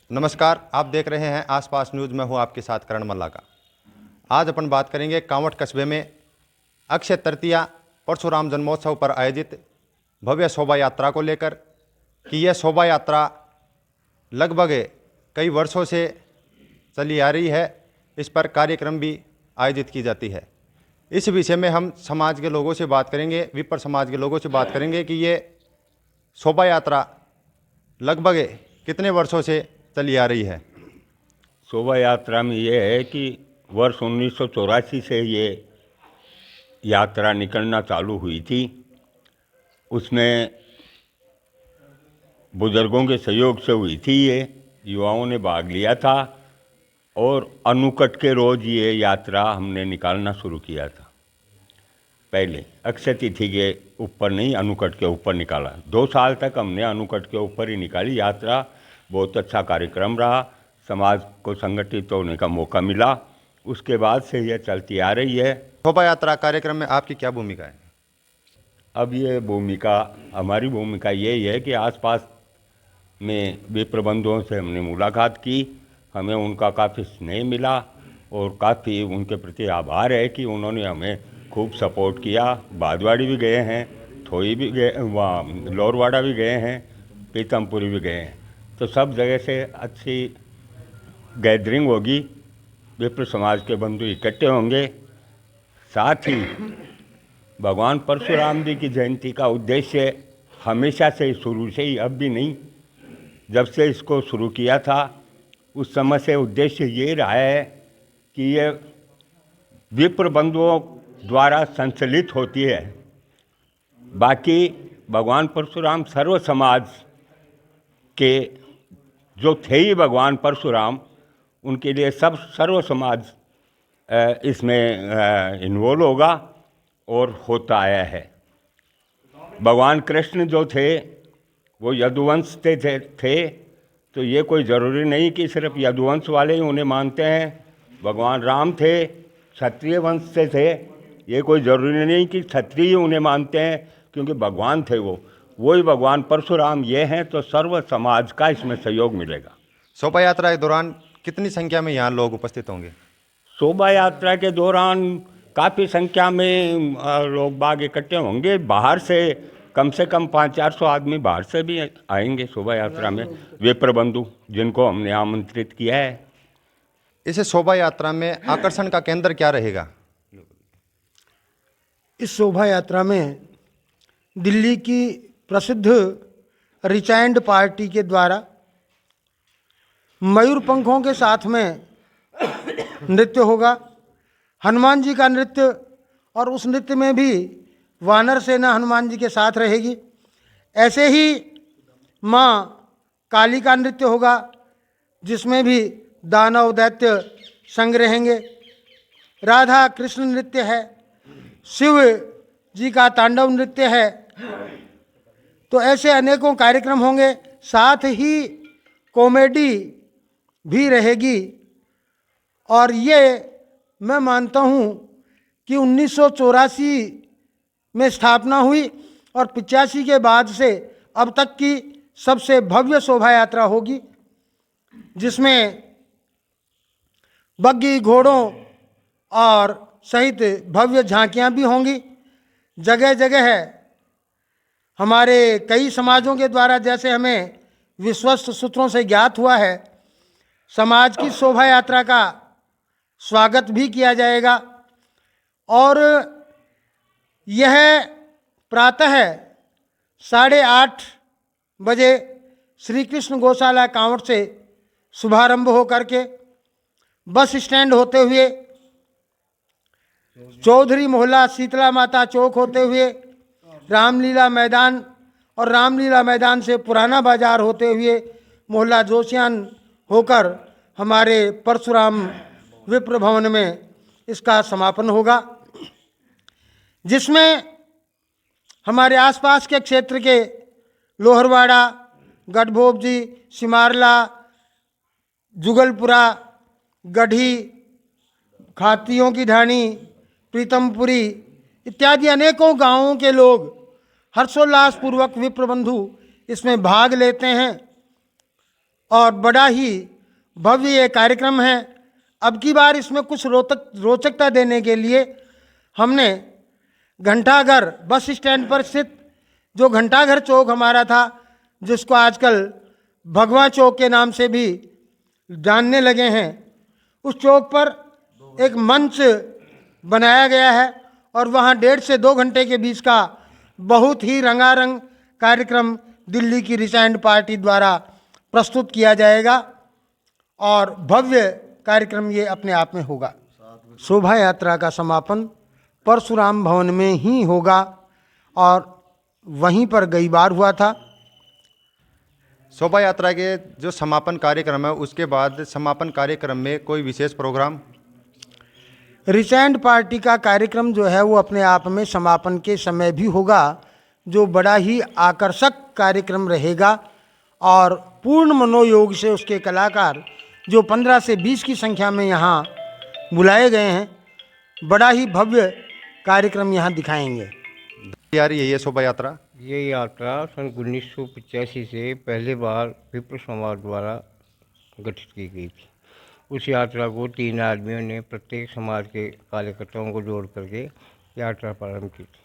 नमस्कार, आप देख रहे हैं आसपास न्यूज़। में हूं आपके साथ करण मल्लाका। आज अपन बात करेंगे कांवट कस्बे में अक्षय तृतीया परशुराम जन्मोत्सव पर आयोजित भव्य शोभा यात्रा को लेकर कि यह शोभा यात्रा लगभग कई वर्षों से चली आ रही है। इस पर कार्यक्रम भी आयोजित की जाती है। इस विषय में हम समाज के लोगों से बात करेंगे, विप्र समाज के लोगों से बात करेंगे कि ये शोभा यात्रा लगभग कितने वर्षों से चली आ रही है। शोभा यात्रा में ये है कि वर्ष 1984 से ये यात्रा निकलना चालू हुई थी। उसमें बुजुर्गों के सहयोग से हुई थी। ये युवाओं ने भाग लिया था और अनुकट के रोज़ ये यात्रा हमने निकालना शुरू किया था। पहले अक्षय तिथि के ऊपर नहीं, अनुकट के ऊपर निकाला। 2 साल तक हमने अनुकट के ऊपर ही निकाली यात्रा। बहुत अच्छा कार्यक्रम रहा, समाज को संगठित होने का मौका मिला। उसके बाद से यह चलती आ रही है। शोभा यात्रा कार्यक्रम में आपकी क्या भूमिका है? अब ये भूमिका, हमारी भूमिका यही है कि आसपास में विप्र बंधुओं से हमने मुलाकात की। हमें उनका काफ़ी स्नेह मिला और काफ़ी उनके प्रति आभार है कि उन्होंने हमें खूब सपोर्ट किया। बादवाड़ी भी गए हैं, थोई भी गए, वहाँ लोरवाड़ा भी गए हैं, पीतमपुरी भी गए हैं। तो सब जगह से अच्छी गैदरिंग होगी, विप्र समाज के बंधु इकट्ठे होंगे। साथ ही भगवान परशुराम जी की जयंती का उद्देश्य हमेशा से शुरू से ही, अब भी नहीं, जब से इसको शुरू किया था उस समय से उद्देश्य ये रहा है कि ये विप्र बंधुओं द्वारा संचालित होती है। बाकी भगवान परशुराम सर्व समाज के जो थे ही भगवान परशुराम, उनके लिए सब सर्व समाज इसमें इन्वॉल्व होगा और होता आया है। भगवान कृष्ण जो थे वो यदुवंश थे, तो ये कोई ज़रूरी नहीं कि सिर्फ यदुवंश वाले ही उन्हें मानते हैं। भगवान राम थे, क्षत्रिय वंश से थे, ये कोई ज़रूरी नहीं कि क्षत्रिय उन्हें मानते हैं, क्योंकि भगवान थे वही भगवान परशुराम ये हैं। तो सर्व समाज का इसमें सहयोग मिलेगा। शोभा यात्रा के दौरान कितनी संख्या में यहाँ लोग उपस्थित होंगे? शोभा यात्रा के दौरान काफ़ी संख्या में लोग बाग इकट्ठे होंगे। बाहर से कम 500-400 आदमी बाहर से भी आएंगे शोभा यात्रा में, विप्र बंधु जिनको हमने आमंत्रित किया है। इस शोभा यात्रा में आकर्षण का केंद्र क्या रहेगा? इस शोभा यात्रा में दिल्ली की प्रसिद्ध रिचाइंड पार्टी के द्वारा मयूर पंखों के साथ में नृत्य होगा, हनुमान जी का नृत्य, और उस नृत्य में भी वानर सेना हनुमान जी के साथ रहेगी। ऐसे ही माँ काली का नृत्य होगा, जिसमें भी दानव दैत्य संग रहेंगे। राधा कृष्ण नृत्य है, शिव जी का तांडव नृत्य है। तो ऐसे अनेकों कार्यक्रम होंगे। साथ ही कॉमेडी भी रहेगी। और ये मैं मानता हूँ कि 1984 में स्थापना हुई और 85 के बाद से अब तक की सबसे भव्य शोभा यात्रा होगी, जिसमें बग्गी घोड़ों और सहित भव्य झांकियाँ भी होंगी। जगह जगह है हमारे कई समाजों के द्वारा, जैसे हमें विश्वस्त सूत्रों से ज्ञात हुआ है, समाज की शोभा यात्रा का स्वागत भी किया जाएगा। और यह प्रातः 8:30 बजे श्री कृष्ण गौशाला कांवट से शुभारंभ होकर के बस स्टैंड होते हुए, चौधरी मोहल्ला शीतला माता चौक होते हुए रामलीला मैदान, और रामलीला मैदान से पुराना बाजार होते हुए मोहल्ला जोशियान होकर हमारे परशुराम विप्र भवन में इसका समापन होगा, जिसमें हमारे आसपास के क्षेत्र के लोहरवाड़ा, गढ़भोबजी, सिमारला, जुगलपुरा, गढ़ी, खातियों की ढाणी, प्रीतमपुरी इत्यादि अनेकों गांवों के लोग हर्षोल्लास पूर्वक विप्र बंधु इसमें भाग लेते हैं। और बड़ा ही भव्य ये कार्यक्रम है। अब की बार इसमें कुछ रोचकता देने के लिए हमने घंटाघर बस स्टैंड पर स्थित जो घंटाघर चौक हमारा था, जिसको आजकल भगवा चौक के नाम से भी जानने लगे हैं, उस चौक पर एक मंच बनाया गया है और वहाँ 1.5 से 2 घंटे के बीच का बहुत ही रंगारंग कार्यक्रम दिल्ली की रिचाइंड पार्टी द्वारा प्रस्तुत किया जाएगा और भव्य कार्यक्रम ये अपने आप में होगा। शोभा यात्रा का समापन परशुराम भवन में ही होगा और वहीं पर गई बार हुआ था। शोभा यात्रा के जो समापन कार्यक्रम है उसके बाद समापन कार्यक्रम में कोई विशेष प्रोग्राम? रिचाइंड पार्टी का कार्यक्रम जो है वो अपने आप में समापन के समय भी होगा, जो बड़ा ही आकर्षक कार्यक्रम रहेगा और पूर्ण मनोयोग से उसके कलाकार जो 15 से 20 की संख्या में यहाँ बुलाए गए हैं, बड़ा ही भव्य कार्यक्रम यहाँ दिखाएंगे। तैयारी है ये शोभा यात्रा? ये यात्रा सन 1985 से पहली बार विप्र समाज द्वारा गठित की गई थी। उस यात्रा को 3 आदमियों ने प्रत्येक समाज के कार्यकर्ताओं को जोड़ करके यात्रा प्रारंभ की थी।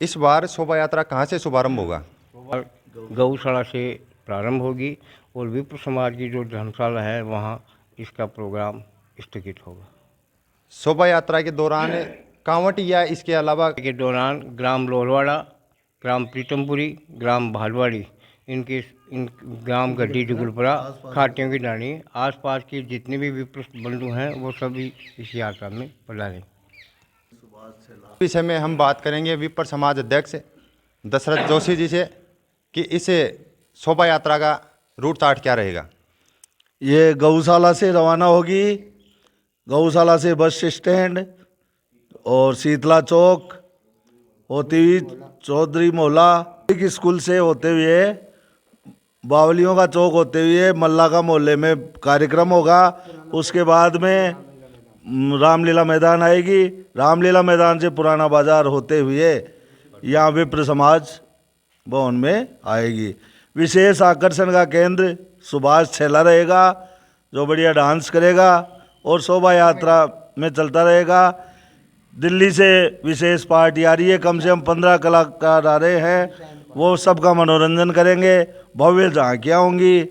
इस बार शोभा यात्रा कहाँ से शुभारंभ होगा? और गौशाला से प्रारंभ होगी और विप्र समाज की जो धर्मशाला है वहाँ इसका प्रोग्राम स्थगित होगा। शोभा यात्रा के दौरान कांवट या इसके अलावा के दौरान ग्राम लोलवाड़ा, ग्राम प्रीतमपुरी, ग्राम भालवाड़ी, इन ग्राम गड्डी जुगलपुरा, खाटियों की डाणी, आसपास के जितने भी विप्र बंधु हैं वो सभी इस यात्रा में पधारें। विषय में हम बात करेंगे विप्र समाज अध्यक्ष दशरथ जोशी जी से कि इस शोभा यात्रा का रूट चार्ट क्या रहेगा। ये गौशाला से रवाना होगी, गौशाला से बस स्टैंड और शीतला चौक होती हुई चौधरी मोहल्ला की स्कूल से होते हुए बावलियों का चौक होते हुए मल्ला का मोहल्ले में कार्यक्रम होगा। उसके बाद में रामलीला मैदान आएगी, रामलीला मैदान से पुराना बाजार होते हुए यहाँ विप्र समाज भवन में आएगी। विशेष आकर्षण का केंद्र सुभाष छेला रहेगा जो बढ़िया डांस करेगा और शोभा यात्रा में चलता रहेगा। दिल्ली से विशेष पार्टी आ रही है, कम से कम 15 कलाकार आ रहे हैं, वो सबका मनोरंजन करेंगे, भव्य झांकियाँ होंगी।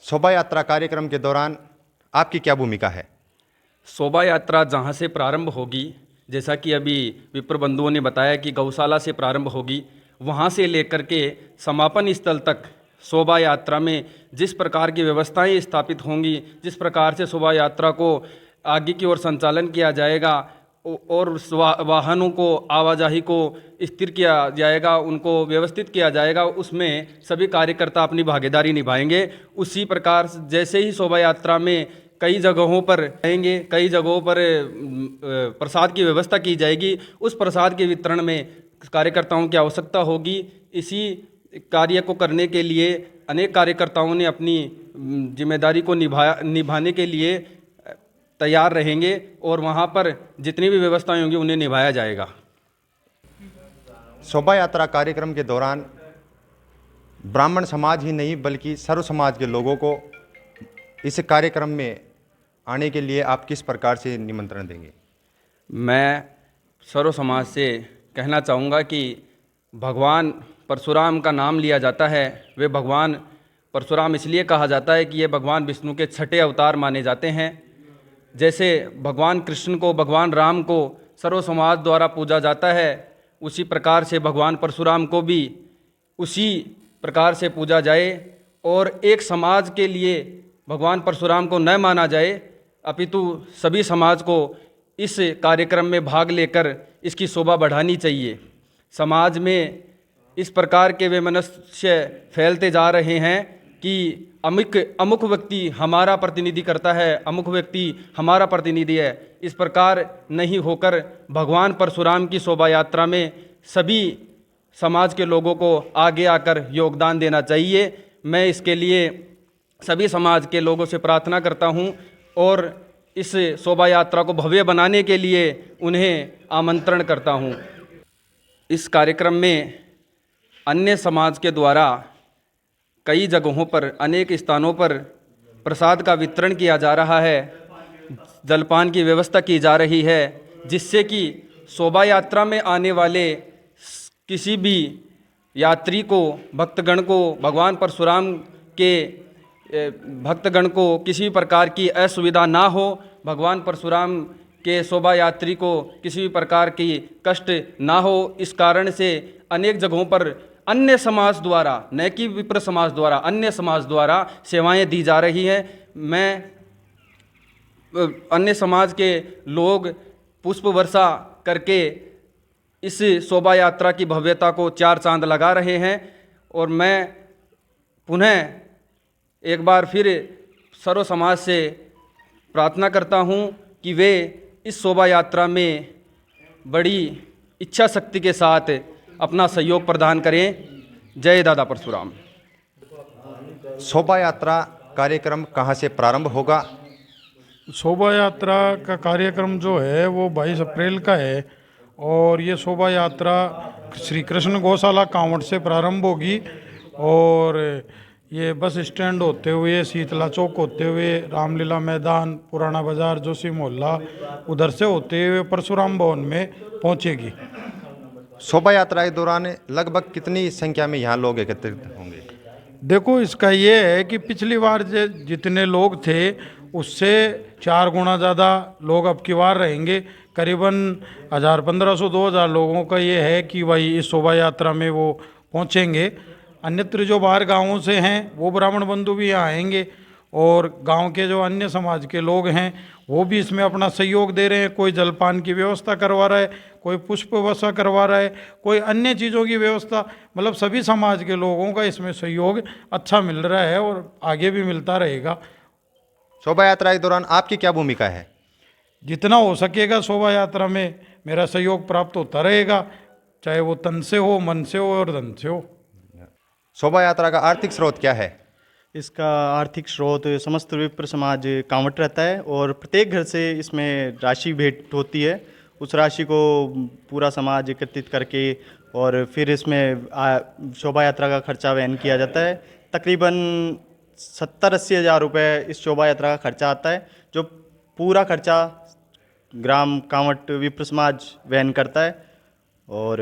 शोभा यात्रा कार्यक्रम के दौरान आपकी क्या भूमिका है? शोभा यात्रा जहाँ से प्रारंभ होगी, जैसा कि अभी विप्र बंधुओं ने बताया कि गौशाला से प्रारंभ होगी, वहाँ से लेकर के समापन स्थल तक शोभा यात्रा में जिस प्रकार की व्यवस्थाएं स्थापित होंगी, जिस प्रकार से शोभा यात्रा को आगे की ओर संचालन किया जाएगा और वाहनों को आवाजाही को स्थिर किया जाएगा, उनको व्यवस्थित किया जाएगा, उसमें सभी कार्यकर्ता अपनी भागीदारी निभाएंगे। उसी प्रकार जैसे ही शोभा यात्रा में कई जगहों पर रहेंगे, कई जगहों पर प्रसाद की व्यवस्था की जाएगी, उस प्रसाद के वितरण में कार्यकर्ताओं की आवश्यकता होगी। इसी कार्य को करने के लिए अनेक कार्यकर्ताओं ने अपनी जिम्मेदारी को निभाने के लिए तैयार रहेंगे और वहाँ पर जितनी भी व्यवस्थाएं होंगी उन्हें निभाया जाएगा। शोभा यात्रा कार्यक्रम के दौरान ब्राह्मण समाज ही नहीं बल्कि सर्व समाज के लोगों को इस कार्यक्रम में आने के लिए आप किस प्रकार से निमंत्रण देंगे? मैं सर्व समाज से कहना चाहूँगा कि भगवान परशुराम का नाम लिया जाता है। वे भगवान परशुराम इसलिए कहा जाता है कि ये भगवान विष्णु के 6ठे अवतार माने जाते हैं। जैसे भगवान कृष्ण को, भगवान राम को सर्व समाज द्वारा पूजा जाता है, उसी प्रकार से भगवान परशुराम को भी उसी प्रकार से पूजा जाए और एक समाज के लिए भगवान परशुराम को न माना जाए, अपितु सभी समाज को इस कार्यक्रम में भाग लेकर इसकी शोभा बढ़ानी चाहिए। समाज में इस प्रकार के वैमनस्य फैलते जा रहे हैं कि अमुक व्यक्ति हमारा प्रतिनिधि करता है, अमुक व्यक्ति हमारा प्रतिनिधि है। इस प्रकार नहीं होकर भगवान परशुराम की शोभा यात्रा में सभी समाज के लोगों को आगे आकर योगदान देना चाहिए। मैं इसके लिए सभी समाज के लोगों से प्रार्थना करता हूं और इस शोभा यात्रा को भव्य बनाने के लिए उन्हें आमंत्रण करता हूं। इस कार्यक्रम में अन्य समाज के द्वारा कई जगहों पर, अनेक स्थानों पर प्रसाद का वितरण किया जा रहा है, जलपान की व्यवस्था की जा रही है, जिससे कि शोभा यात्रा में आने वाले किसी भी यात्री को, भक्तगण को, भगवान परशुराम के भक्तगण को किसी भी प्रकार की असुविधा ना हो, भगवान परशुराम के शोभा यात्री को किसी भी प्रकार की कष्ट ना हो। इस कारण से अनेक जगहों पर अन्य समाज द्वारा, न कि विप्र समाज द्वारा, अन्य समाज द्वारा सेवाएं दी जा रही हैं। मैं अन्य समाज के लोग पुष्प वर्षा करके इस शोभा यात्रा की भव्यता को चार चांद लगा रहे हैं, और मैं पुनः एक बार फिर सर्व समाज से प्रार्थना करता हूं कि वे इस शोभा यात्रा में बड़ी इच्छा शक्ति के साथ अपना सहयोग प्रदान करें। जय दादा परशुराम। शोभा यात्रा कार्यक्रम कहाँ से प्रारंभ होगा? शोभा यात्रा का कार्यक्रम जो है वो 22 अप्रैल का है, और ये शोभा यात्रा श्री कृष्ण गौशाला कांवड़ से प्रारंभ होगी, और ये बस स्टैंड होते हुए, शीतला चौक होते हुए, रामलीला मैदान, पुराना बाजार, जोशी मोहल्ला, उधर से होते हुए परशुराम भवन में पहुंचेगी। शोभा यात्रा के दौरान लगभग कितनी संख्या में यहाँ लोग एकत्रित होंगे? देखो, इसका ये है कि पिछली बार जितने लोग थे उससे 4 गुना ज़्यादा लोग अब की बार रहेंगे। करीबन 1500-2000 लोगों का ये है कि भाई इस शोभा यात्रा में वो पहुँचेंगे। अन्यत्र जो बाहर गांवों से हैं वो ब्राह्मण बंधु भी यहाँ आएंगे, और गांव के जो अन्य समाज के लोग हैं वो भी इसमें अपना सहयोग दे रहे हैं। कोई जलपान की व्यवस्था करवा रहा है, कोई पुष्प वर्षा करवा रहा है, कोई अन्य चीज़ों की व्यवस्था, मतलब सभी समाज के लोगों का इसमें सहयोग अच्छा मिल रहा है और आगे भी मिलता रहेगा। शोभा यात्रा के दौरान आपकी क्या भूमिका है? जितना हो सकेगा शोभा यात्रा में मेरा सहयोग प्राप्त होता रहेगा, चाहे वो तन से हो, मन से हो और धन से हो। शोभा यात्रा का आर्थिक स्रोत क्या है? इसका आर्थिक स्रोत समस्त विप्र समाज कांवट रहता है, और प्रत्येक घर से इसमें राशि भेंट होती है। उस राशि को पूरा समाज एकत्रित करके और फिर इसमें शोभा यात्रा का खर्चा वहन किया जाता है। तकरीबन 70-80 हज़ार रुपये इस शोभा यात्रा का खर्चा आता है, जो पूरा खर्चा ग्राम कांवट विप्र समाज वहन करता है। और